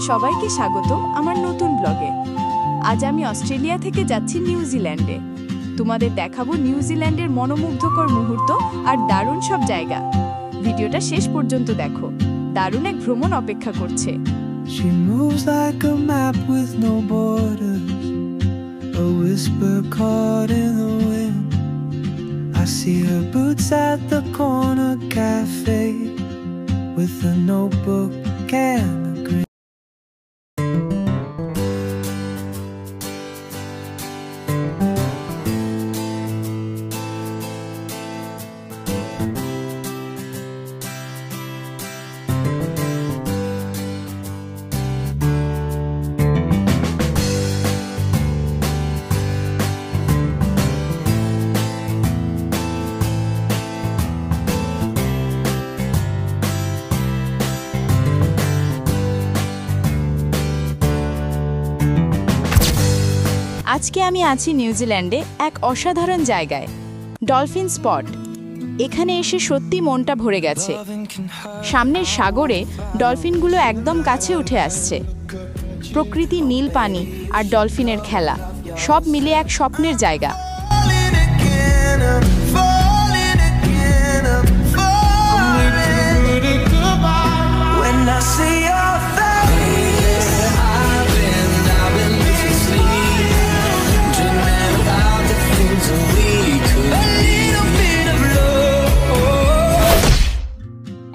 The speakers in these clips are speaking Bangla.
সবাইকে স্বাগতম আমার নতুন ব্লগে। আজ আমি অস্ট্রেলিয়া থেকে যাচ্ছি নিউজিল্যান্ডে। তোমাদের দেখাবো নিউজিল্যান্ডের মনোমুগ্ধকর মুহূর্ত আর দারুণ সব জায়গা। ভিডিওটা শেষ পর্যন্ত দেখো, দারুণ এক ভ্রমণ অপেক্ষা করছে। She moves like a map with no borders, a whisper caught in the wind. I see her boots at the corner cafe with a notebook and a grin. আজকে আমি আছি নিউজিল্যান্ডে এক অসাধারণ জায়গায়, ডলফিন স্পট। এখানে এসে সত্যি মনটা ভরে গেছে। সামনের সাগরে ডলফিনগুলো একদম কাছে উঠে আসছে। প্রকৃতি, নীল পানি আর ডলফিনের খেলা সব মিলে এক স্বপ্নের জায়গা।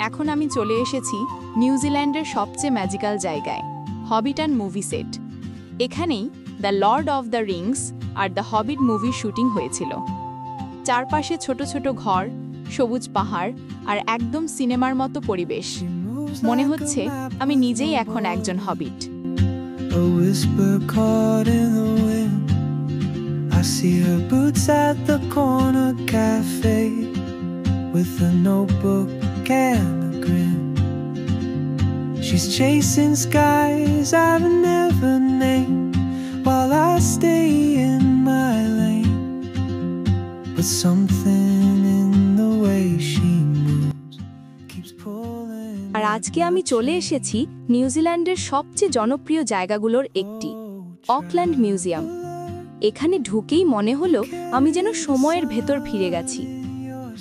এখন আমি চলে এসেছি নিউজিল্যান্ডের সবচেয়ে ম্যাজিক্যাল জায়গায়, হবিটন মুভি সেট। এখানেই the Lord of the Rings are the Hobbit মুভির শুটিং হয়েছিল। চারপাশে ছোট ছোট ঘর, সবুজ পাহাড় আর একদম সিনেমার মতো পরিবেশ। মনে হচ্ছে আমি নিজেই এখন একজন Hobbit. A whisper caught in the wind. I see her boots at the corner cafe with a notebook and a grin. She's chasing skies I've never named while I stay in my lane. But something in the way she moves keeps pulling. আর আজকে আমি চলে এসেছি নিউজিল্যান্ডের সবচেয়ে জনপ্রিয় জায়গাগুলোর একটি, অকল্যান্ড মিউজিয়াম। এখানে ঢুকেই মনে হলো আমি যেন সময়ের ভেতর ফিরে গেছি।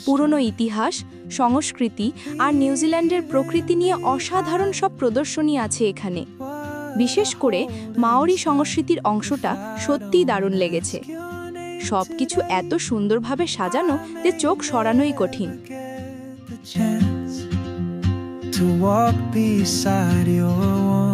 পুরনো ইতিহাস, সংস্কৃতি আর নিউজিল্যান্ডের প্রকৃতি নিয়ে অসাধারণ সব প্রদর্শনী আছে এখানে। বিশেষ করে মাওরি সংস্কৃতির অংশটা সত্যিই দারুণ লেগেছে। সবকিছু এত সুন্দরভাবে সাজানো যে চোখ সরানোই কঠিন। To walk beside your